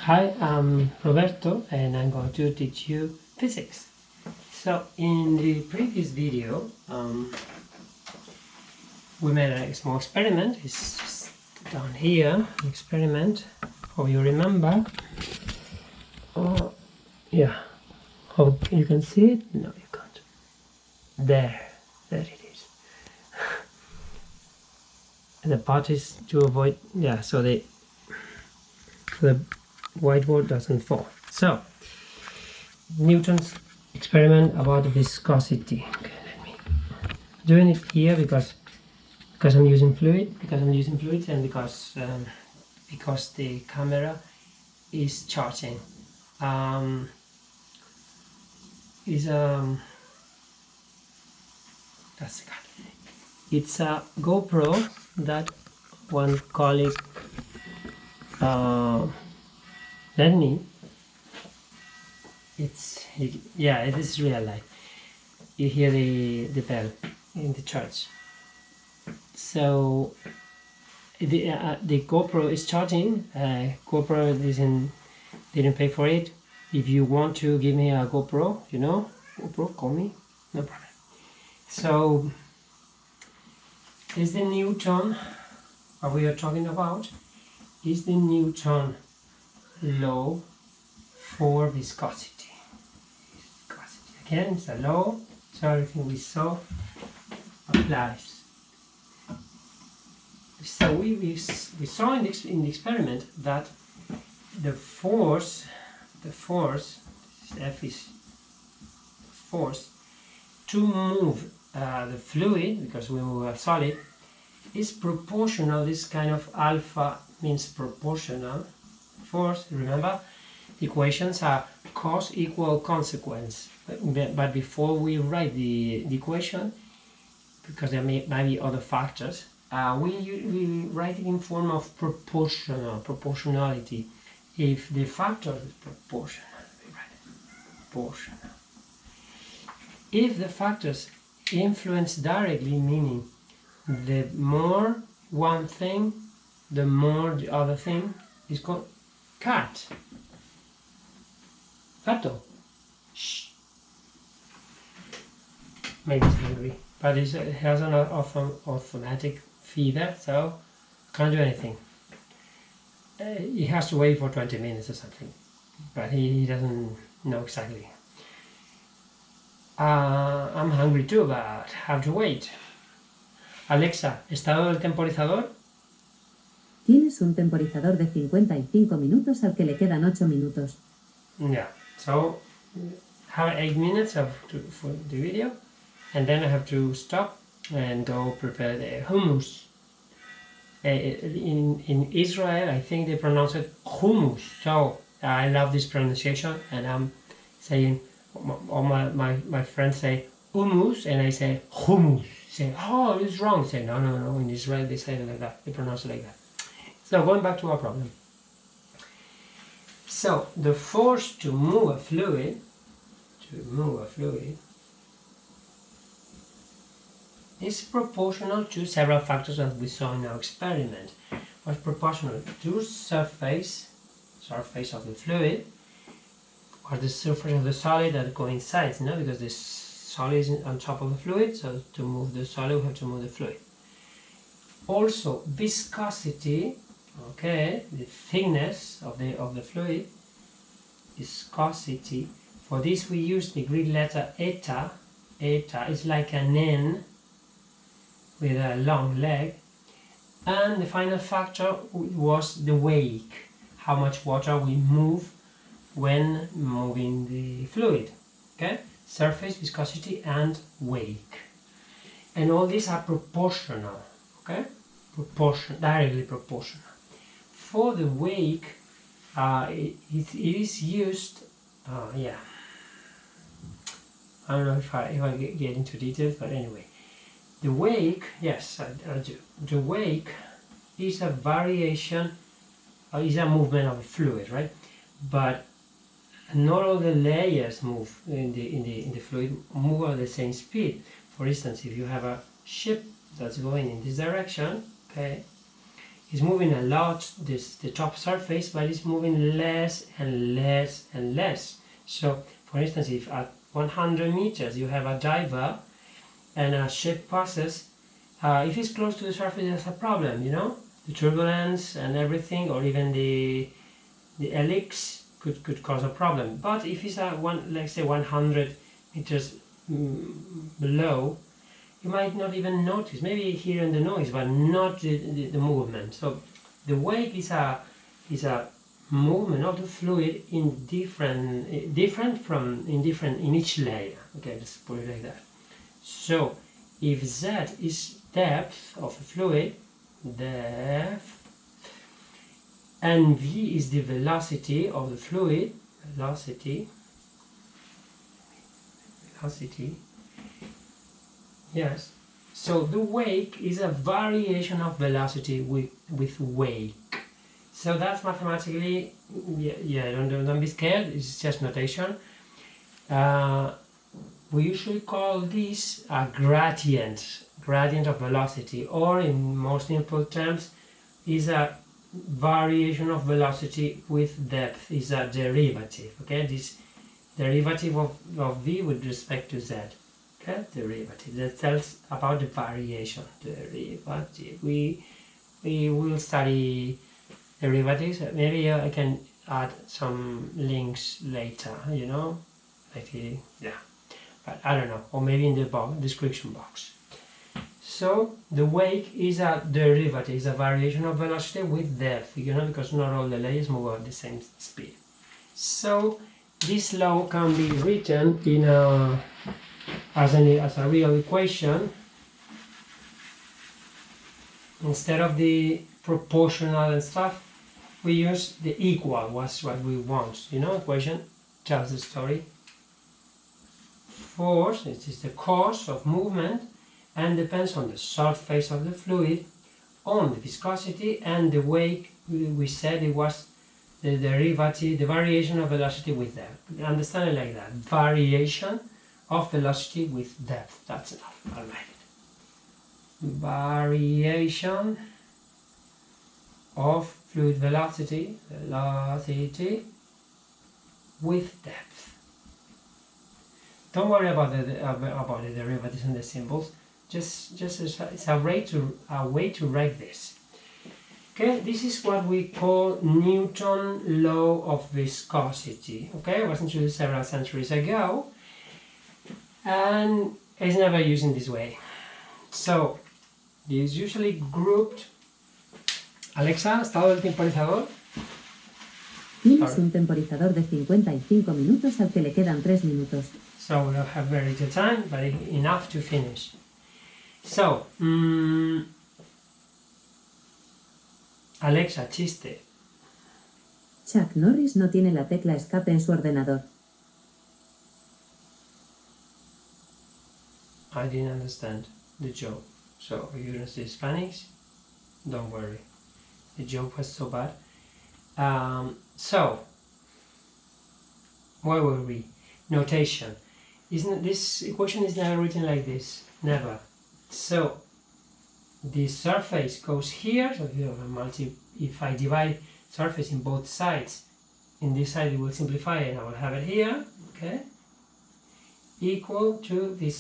Hi, I'm Roberto and I'm going to teach you physics. So in the previous video we made a small experiment. It's just down here, an experiment. Hope you remember. Yeah, hope you can see it. No, you can't. There it is. The part is to avoid, so the whiteboard doesn't fall. So Newton's experiment about viscosity. Okay, let me doing it here because I'm using fluids and because the camera is charging. It's a GoPro that one colleague lent me. It is real life. You hear the bell in the church. So the GoPro is charging. GoPro didn't pay for it. If you want to give me a GoPro, GoPro, call me, no problem. So is the Newton what we are talking about is the Newton law for viscosity. Again, it's a law, so everything we saw applies. So we saw in the experiment that the force F is force to move the fluid, because we move a solid, is proportional. This kind of alpha means proportional force. Remember, equations are cause equal consequence. But before we write the equation, because there might be other factors, we write it in form of proportionality. If the factor is proportional, we write it proportional. If the factors influence directly, meaning the more one thing, the more the other thing, is called cat. Gato. Shh. Maybe it's hungry, but it has an automatic feeder, so can't do anything. He has to wait for 20 minutes or something, but he doesn't know exactly. I'm hungry too, but have to wait. Alexa, ¿estado del temporizador? Tienes un temporizador de 55 minutos al que le quedan 8 minutos. Yeah, so have 8 minutes for the video, and then I have to stop and go prepare the hummus. In Israel, I think they pronounce it hummus, so I love this pronunciation, and I'm saying, all my friends say hummus, and I say hummus. Say, oh, it's wrong. Say, no, in Israel they say it like that, they pronounce it like that. So going back to our problem. So the force to move a fluid is proportional to several factors that we saw in our experiment. Was proportional to surface of the fluid, or the surface of the solid that coincides, because the solid is on top of the fluid, so to move the solid we have to move the fluid. Also viscosity, okay, the thickness of the fluid, viscosity. For this we use the Greek letter eta. Eta is like an N with a long leg, and the final factor was the wake, how much water we move when moving the fluid. Okay, surface, viscosity, and wake, and all these are proportional. Okay, directly proportional. For the wake, it is used. I don't know if I get into details, but anyway, the wake, yes, I do. The wake is a variation, is a movement of a fluid, right? But not all the layers move in the fluid move at the same speed. For instance, if you have a ship that's going in this direction, okay, It's moving a lot, the top surface, but it's moving less and less and less. So, for instance, if at 100 meters you have a diver and a ship passes, if it's close to the surface, there's a problem, you know? The turbulence and everything, or even the helix could cause a problem. But if it's at let's say 100 meters below, you might not even notice, maybe hearing the noise, but not the movement. So the wake is a movement of the fluid in different in each layer. Okay, let's put it like that. So if Z is depth of the fluid, depth, and V is the velocity of the fluid, velocity, yes. So the wake is a variation of velocity with wake. So that's mathematically, don't be scared, it's just notation. We usually call this a gradient of velocity, or in more simple terms, is a variation of velocity with depth, is a derivative. Okay, this derivative of v with respect to z. Okay, derivative that tells about the variation. Derivative. We will study derivatives. Maybe I can add some links later. You know, like yeah, but I don't know, or maybe in the description box. So the wake is a derivative, is a variation of velocity with depth, you know, because not all the layers move at the same speed. So this law can be written in as a real equation. Instead of the proportional and stuff, we use the equal, was what we want, you know, equation tells the story. Force, it is the cause of movement, and depends on the surface of the fluid, on the viscosity, and the wake. We said it was the derivative, the variation of velocity with depth. Understand it like that, variation of velocity with depth. That's enough, I'll write it. Variation of fluid velocity with depth. Don't worry about the derivatives and the symbols. Just it's a way to write this. Okay, this is what we call Newton's law of viscosity. Okay, it was introduced several centuries ago, and it's never used in this way. So, it is usually grouped. Alexa, estado del temporizador. Tienes un temporizador de 55 minutos al que le quedan 3 minutos. So we don't have very little time, but enough to finish. So, Alexa, chiste. Chuck Norris no tiene la tecla escape en su ordenador. I didn't understand the joke. So, if you don't speak Spanish, don't worry. The joke was so bad. So, where were we? Notation. This equation is never written like this. Never. So, the surface goes here. So, if I divide surface in both sides, in this side it will simplify and I will have it here. Okay. Equal to this